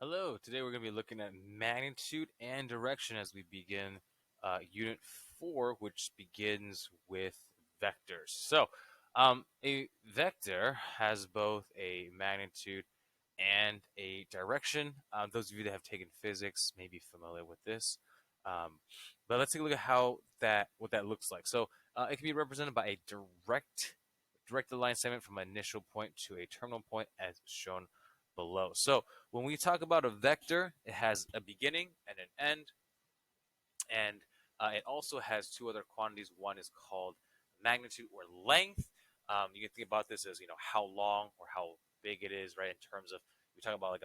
Hello, today we're going to be looking at magnitude and direction as we begin Unit 4, which begins with vectors. A vector has both a magnitude and a direction. Those of you that have taken physics may be familiar with this. Um, but let's take a look at what that looks like. It can be represented by a directed line segment from an initial point to a terminal point as shown below. So when we talk about a vector, it has a beginning and an end, and it also has two other quantities. One is called magnitude or length. You can think about this as how long or how big it is, right? In terms of we talk about like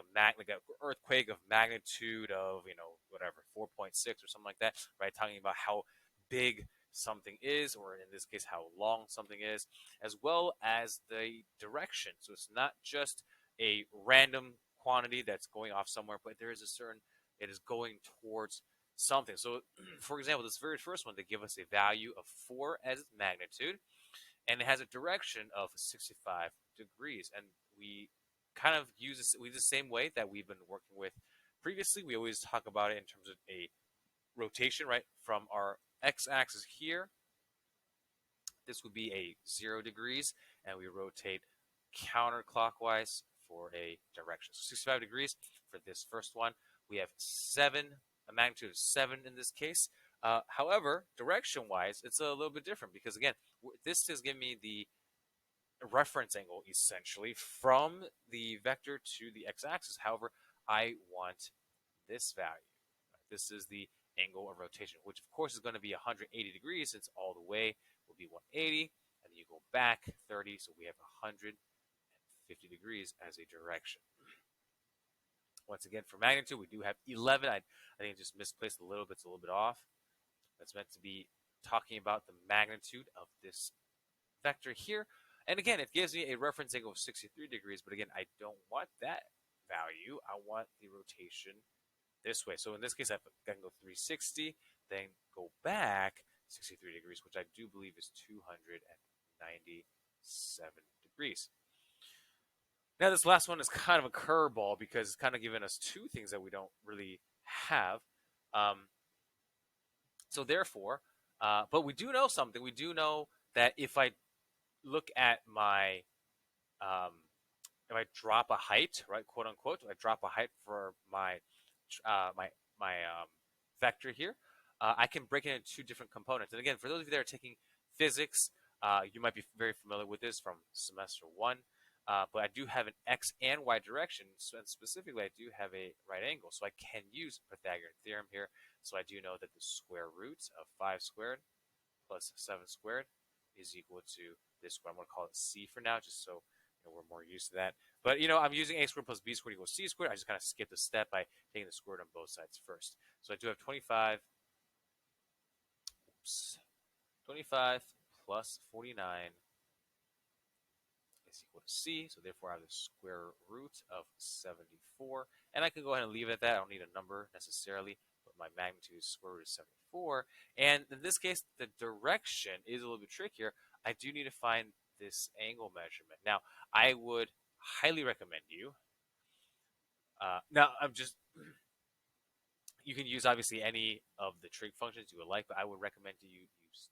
an earthquake of magnitude of whatever 4.6 or something like that, right? Talking about how big something is, or in this case, how long something is, as well as the direction. So it's not just a random quantity that's going off somewhere, but there is a certain it is going towards something. So, for example, this very first one, they give us a value of 4 as its magnitude, and it has a direction of 65 degrees. And we kind of use this, the same way that we've been working with previously. We always talk about it in terms of a rotation, right? From our x-axis here, this would be a 0 degrees, and we rotate counterclockwise for a direction. So 65 degrees for this first one. We have 7, a magnitude of 7 in this case. However, direction-wise, it's a little bit different because, again, this is giving me the reference angle, essentially, from the vector to the x-axis. However, I want this value. This is the angle of rotation, which, of course, is going to be 180 degrees since all the way will be 180, and then you go back 30, so we have 150 degrees as a direction. Once again, for magnitude, we do have 11. I think I just misplaced a little bit. It's a little bit off. That's meant to be talking about the magnitude of this vector here. And again, it gives me a reference angle of 63 degrees, but again, I don't want that value. I want the rotation this way. So in this case, I can go 360, then go back 63 degrees, which I do believe is 297 degrees. Now, this last one is kind of a curveball because it's kind of giving us two things that we don't really have. Um, so therefore, but we do know something. We do know that if I look at my, if I drop a height, right, quote unquote, I drop a height for my vector here, I can break it into two different components. And again, for those of you that are taking physics, you might be very familiar with this from semester 1. But I do have an x and y direction, and specifically I do have a right angle, so I can use Pythagorean theorem here. So I do know that the square root of 5 squared plus 7 squared is equal to this square. I'm going to call it c for now, just so we're more used to that. But I'm using a squared plus b squared equals c squared. I just kind of skipped a step by taking the square root on both sides first. So I do have 25. 25 plus 49 is equal to c, so therefore I have the square root of 74, and I can go ahead and leave it at that. I don't need a number necessarily, but my magnitude is square root of 74, and in this case, the direction is a little bit trickier. I do need to find this angle measurement. Now, I would highly recommend you, you can use obviously any of the trig functions you would like, but I would recommend you use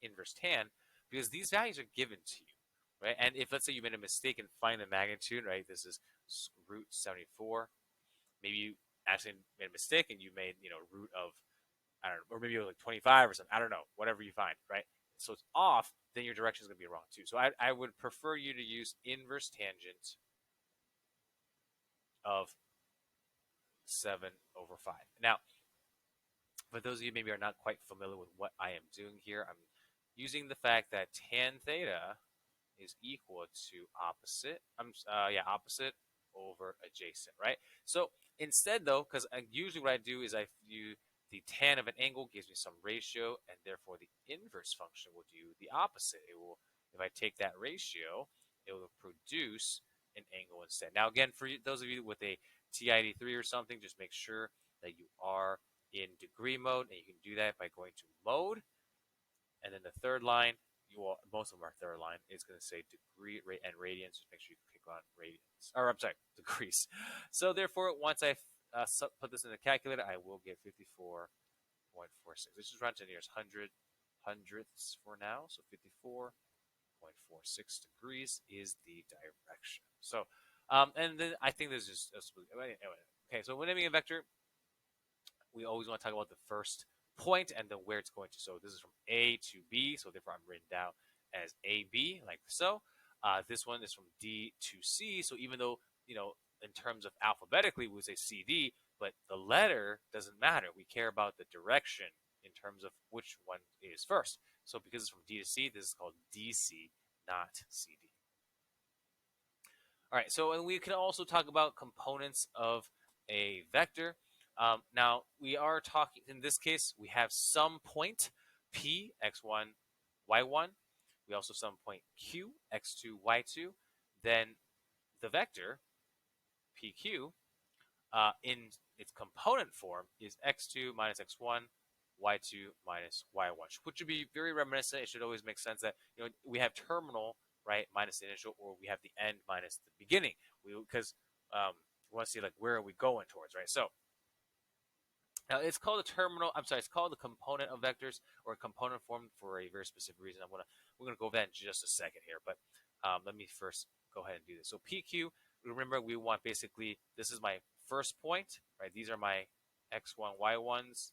inverse tan because these values are given to you. Right? And if let's say you made a mistake and find the magnitude, right? This is root 74. Maybe you actually made a mistake and you made, root of, I don't know, or maybe it was like 25 or something. I don't know, whatever you find, right? So it's off, then your direction is going to be wrong too. So I would prefer you to use inverse tangent of 7/5. Now, for those of you maybe are not quite familiar with what I am doing here, I'm using the fact that tan theta is equal to opposite. Opposite over adjacent, right? So instead, though, because usually what I do is I view the tan of an angle gives me some ratio, and therefore the inverse function will do the opposite. It will, if I take that ratio, it will produce an angle instead. Now, again, for those of you with a TI-83 or something, just make sure that you are in degree mode, and you can do that by going to mode, and then the third line, most of them are third line. It's going to say degree and radians. Just make sure you click on radians. Or I'm sorry, degrees. So therefore, once I put this in the calculator, I will get 54.46. This is round to the nearest hundredths for now. So 54.46 degrees is the direction. So, and then I think there's just anyway. Okay, so when naming a vector, we always want to talk about the first point and then where it's going to. So this is from A to B, so therefore I'm written down as AB, like so. This one is from D to C, so even though, in terms of alphabetically, we would say CD, but the letter doesn't matter. We care about the direction in terms of which one is first. So because it's from D to C, this is called DC, not CD. All right, so and we can also talk about components of a vector. Now, we are talking, in this case, we have some point P, x1, y1. We also have some point Q, x2, y2. Then the vector, PQ, in its component form is x2 minus x1, y2 minus y1, which should be very reminiscent. It should always make sense that we have terminal, right, minus the initial, or we have the end minus the beginning. Because we want to see like where are we going towards, right? So now it's called a terminal. I'm sorry, it's called the component of vectors or component form for a very specific reason. We're gonna go over that in just a second here, but let me first go ahead and do this. So PQ, remember we want basically this is my first point, right? These are my x1, y1s.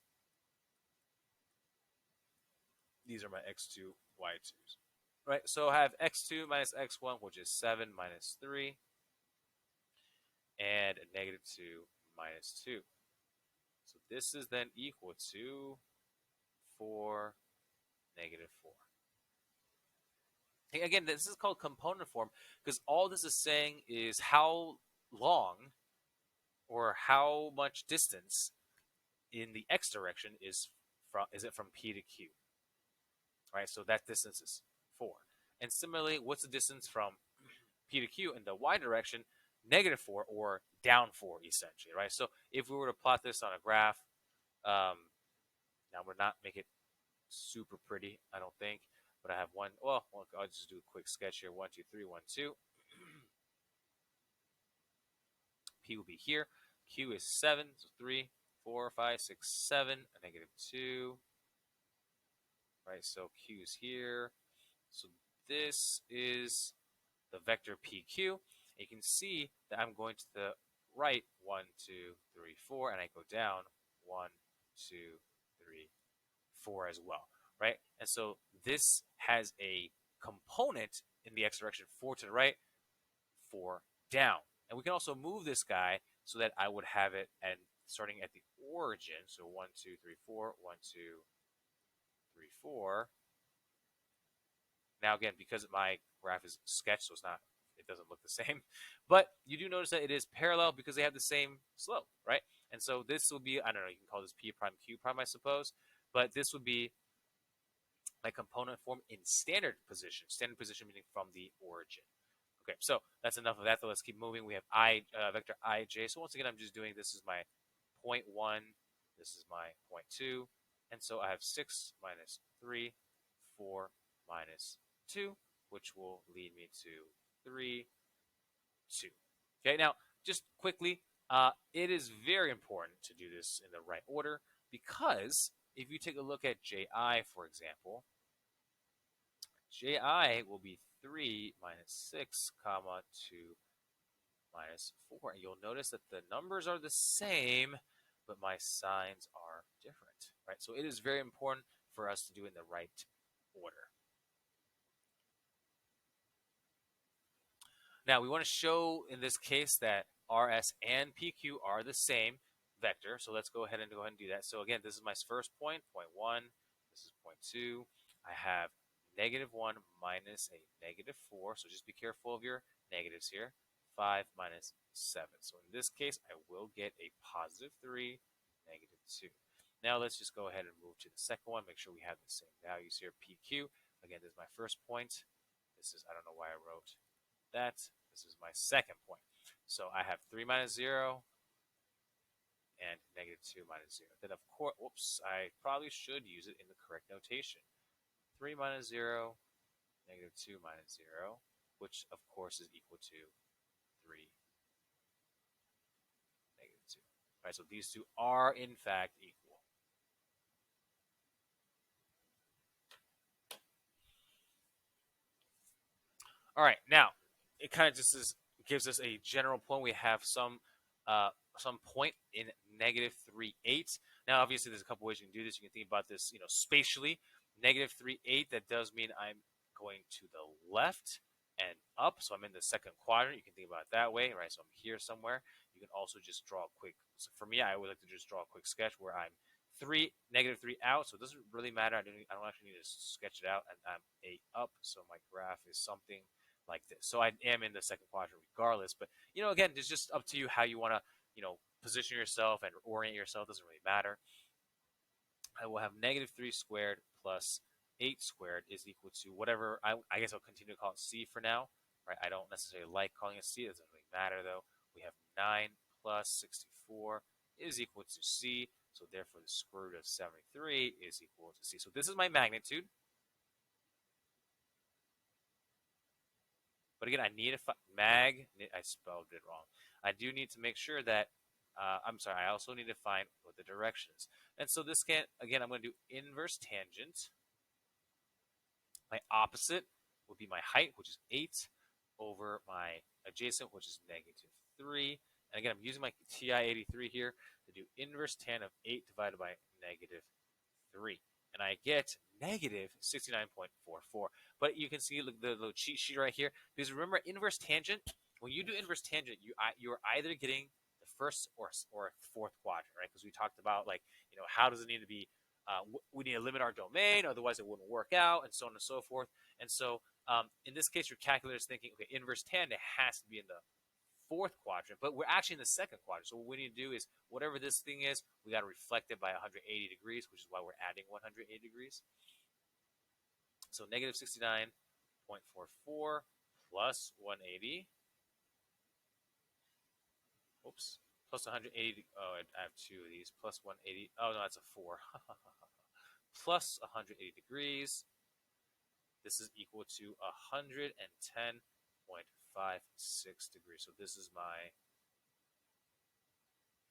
These are my x2, y2s. Right, so I have x2 minus x1, which is 7 minus 3, and negative 2 minus 2. So this is then equal to 4, negative 4. Again, this is called component form because all this is saying is how long or how much distance in the x direction is it from P to Q. All right, so that distance is 4. And similarly, what's the distance from P to Q in the y direction? Negative 4 or down 4, essentially, right? So if we were to plot this on a graph, now we're not make it super pretty, I don't think, but I have one. Well, I'll just do a quick sketch here. 1, 2, 3, 1, 2. P will be here. Q is 7, so 3, 4, 5, 6, 7, a negative 2. Right, so Q is here. So this is the vector PQ. You can see that I'm going to the right 1, 2, 3, 4, and I go down 1, 2, 3, 4 as well, right? And so this has a component in the x direction, 4 to the right, 4 down. And we can also move this guy so that I would have it and starting at the origin. So 1, 2, 3, 4, 1, 2, 3, 4. Now again, because my graph is sketched, so it doesn't look the same. But you do notice that it is parallel because they have the same slope, right? And so this will be, I don't know, you can call this P prime, Q prime, I suppose. But this would be my component form in standard position. Standard position meaning from the origin. Okay, so that's enough of that, though. Let's keep moving. We have vector ij. So once again, I'm just doing, this is my point 1, this is my point 2. And so I have 6 minus 3, 4 minus 2, which will lead me to 3, 2. Okay, now just quickly, it is very important to do this in the right order because if you take a look at ji, for example, ji will be 3 minus 6, comma 2 minus 4. And you'll notice that the numbers are the same, but my signs are different, right? So it is very important for us to do it in the right order. Now, we want to show in this case that RS and PQ are the same vector. So let's go ahead and do that. So again, this is my first point, point 1. This is point 2. I have negative 1 minus a negative 4. So just be careful of your negatives here. 5 minus 7. So in this case, I will get a positive 3, negative 2. Now let's just go ahead and move to the second one. Make sure we have the same values here. PQ. Again, this is my first point. This is, I don't know why I wrote that. This is my second point. So I have 3 minus 0 and negative 2 minus 0. Then, of course, whoops, I probably should use it in the correct notation. 3 minus 0 -2 minus 0, which of course is equal to 3, -2. All right, so these two are in fact equal. All right, now it kind of just gives us a general point. We have some point in -3/8. Now, obviously, there's a couple ways you can do this. You can think about this, spatially. -3/8. That does mean I'm going to the left and up, so I'm in the second quadrant. You can think about it that way, right? So I'm here somewhere. You can also just draw a quick. So for me, I would like to just draw a quick sketch where I'm -3 out, so it doesn't really matter. I don't actually need to sketch it out, and I'm 8 up, so my graph is something like this. So I am in the second quadrant regardless. But again, it's just up to you how you want to position yourself and orient yourself. Doesn't really matter. I will have -3 squared plus 8 squared is equal to whatever. I guess I'll continue to call it C for now. Right? I don't necessarily like calling it C. It doesn't really matter though. We have 9 plus 64 is equal to C. So therefore, the square root of 73 is equal to C. So this is my magnitude. But again, I need a I spelled it wrong. I do need to make sure that, I'm sorry, I also need to find what the direction is. And so this again, I'm going to do inverse tangent. My opposite would be my height, which is 8, over my adjacent, which is -3. And again, I'm using my TI-83 here to do inverse tan of 8 divided by -3. And I get -69.44. But you can see the little cheat sheet right here. Because remember, inverse tangent, when you do inverse tangent, you're either getting the first or fourth quadrant, right? Because we talked about, like, how does it need to be, we need to limit our domain, otherwise it wouldn't work out, and so on and so forth. And so in this case, your calculator is thinking, okay, inverse tangent has to be in the fourth quadrant, but we're actually in the second quadrant. So what we need to do is, whatever this thing is, we got to reflect it by 180 degrees, which is why we're adding 180 degrees. So -69.44 plus 180. Oops. Plus 180. Oh, I have two of these. Plus 180. Oh, no, that's a 4. Plus 180 degrees. This is equal to 110.56 degrees. So this is my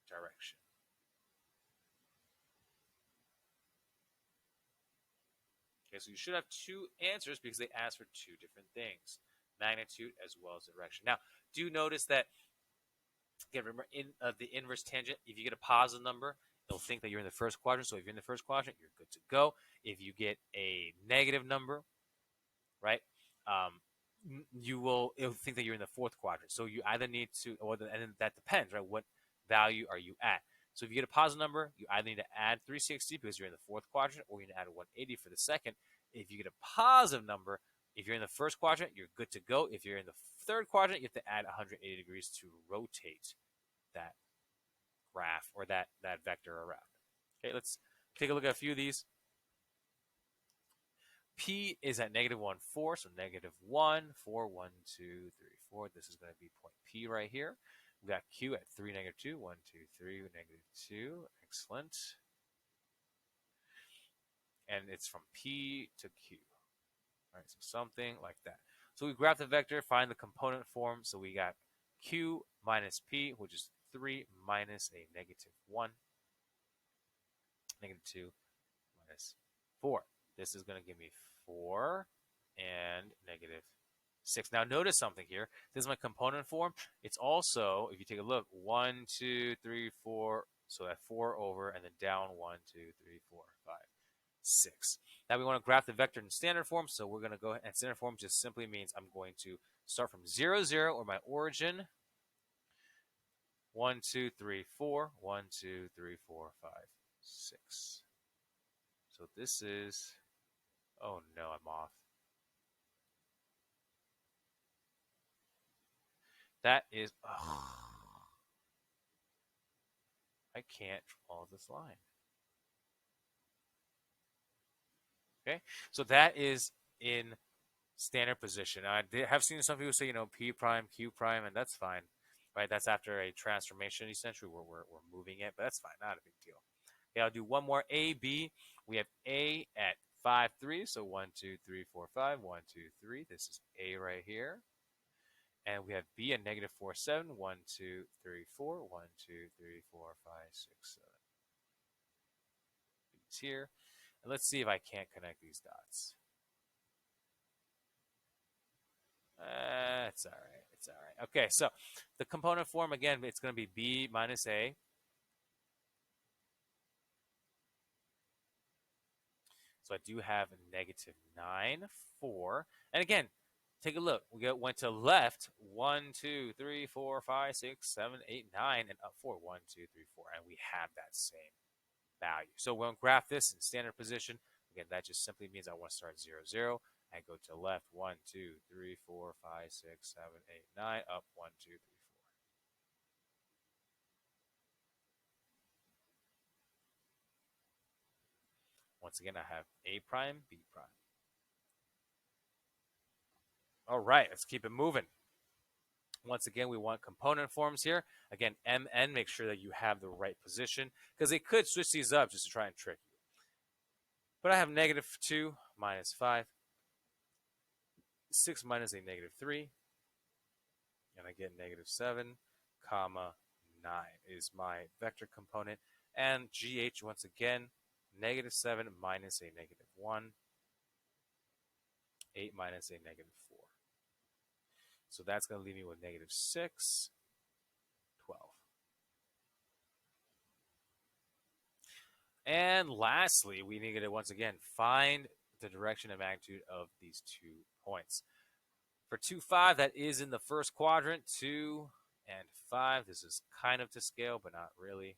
direction. Okay, so you should have two answers because they asked for two different things, magnitude as well as direction. Now, do notice that, again, remember, in the inverse tangent, if you get a positive number, it'll think that you're in the first quadrant. So if you're in the first quadrant, you're good to go. If you get a negative number, right, it'll think that you're in the fourth quadrant. So you either need to, and that depends, right? What value are you at? So if you get a positive number, you either need to add 360 because you're in the fourth quadrant, or you need to add 180 for the second. If you get a positive number, if you're in the first quadrant, you're good to go. If you're in the third quadrant, you have to add 180 degrees to rotate that graph or that vector around. Okay, let's take a look at a few of these. P is at -1, 4, so -1, 4, 1, 2, 3, 4. This is going to be point P right here. We got Q at 3, -2, 1, 2, 3, -2. Excellent. And it's from P to Q. All right, so something like that. So we graph the vector, find the component form. So we got Q minus P, which is 3 minus a -1, -2 minus 4. This is going to give me 4 and -6. Now notice something here. This is my component form. It's also, if you take a look, 1, 2, 3, 4. So that 4 over and then down 1, 2, 3, 4, 5, 6. Now we want to graph the vector in standard form. So we're going to go ahead, and standard form just simply means I'm going to start from 0, 0, or my origin. 1, 2, 3, 4. 1, 2, 3, 4, 5, 6. So this is, oh no, I'm off. That is, I can't draw this line. Okay, so that is in standard position. I have seen some people say, P prime, Q prime, and that's fine, right? That's after a transformation, essentially, where we're moving it, but that's fine, not a big deal. Okay, I'll do one more. A, B. We have A at 5, 3. So 1, 2, 3, 4, 5. 1, 2, 3. This is A right here. And we have B at negative 4, 7. 1, 2, 3, 4. 1, 2, 3, 4, 5, 6, 7. B's here. And let's see if I can't connect these dots. It's all right. It's all right. Okay, so the component form, again, it's going to be B minus A. So I do have negative 9, 4. And again, take a look. We went to left 1, 2, 3, 4, 5, 6, 7, 8, 9, and up 4. 1, 2, 3, 4. And we have that same value. So we'll graph this in standard position. Again, that just simply means I want to start 0, 0. I go to left 1, 2, 3, 4, 5, 6, 7, 8, 9, up 1, 2, 3, 4. Once again, I have A prime, B prime. All right, let's keep it moving. Once again, we want component forms here. Again, MN, make sure that you have the right position because they could switch these up just to try and trick you. But I have negative 2 minus 5, 6 minus a negative 3, and I get negative 7, comma 9 is my vector component. And GH, once again, negative 7 minus a negative 1, 8 minus a negative 4. So that's going to leave me with negative 6, 12. And lastly, we need to, once again, find the direction and magnitude of these 2 points. For 2, 5, that is in the first quadrant. 2 and 5, this is kind of to scale, but not really.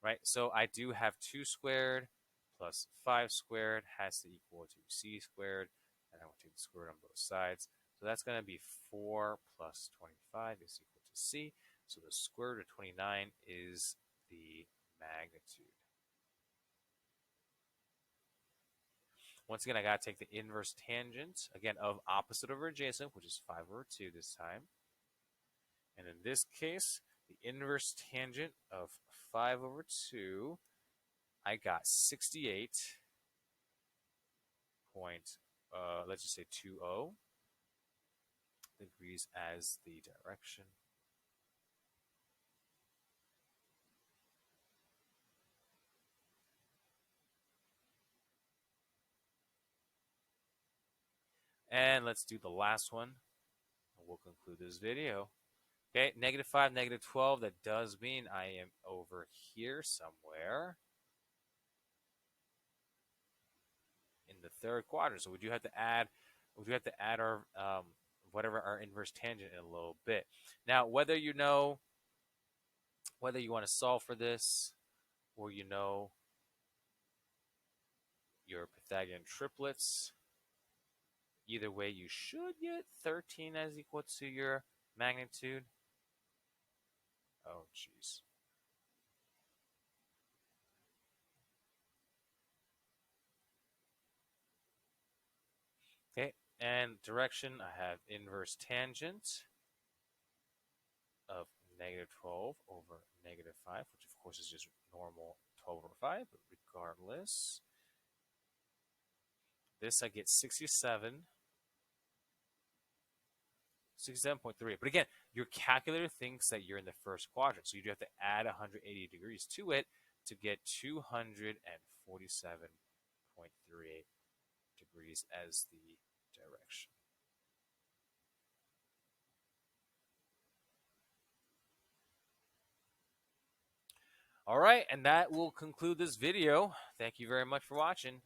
Right, so I do have 2 squared plus 5 squared has to equal to c squared. And I want to take the square root on both sides. So that's going to be 4 plus 25 is equal to c. So the square root of 29 is the magnitude. Once again, I got to take the inverse tangent, again, of opposite over adjacent, which is 5 over 2 this time. And in this case, the inverse tangent of 5 over 2, I got 68 point, let's just say 20 degrees as the direction. And let's do the last one, and we'll conclude this video. Okay, negative 5, negative 12, that does mean I am over here somewhere in the third quadrant. So we do have to add our whatever our inverse tangent in a little bit. Now, whether you want to solve for this, or you know your Pythagorean triplets, either way, you should get 13 as equal to your magnitude. Oh, jeez. Okay, and direction, I have inverse tangent of negative 12 over negative 5, which of course is just normal 12 over 5, but regardless, this I get 67. 67.3. But again, your calculator thinks that you're in the first quadrant, so you do have to add 180 degrees to it to get 247.38 degrees as the direction. All right, and that will conclude this video. Thank you very much for watching.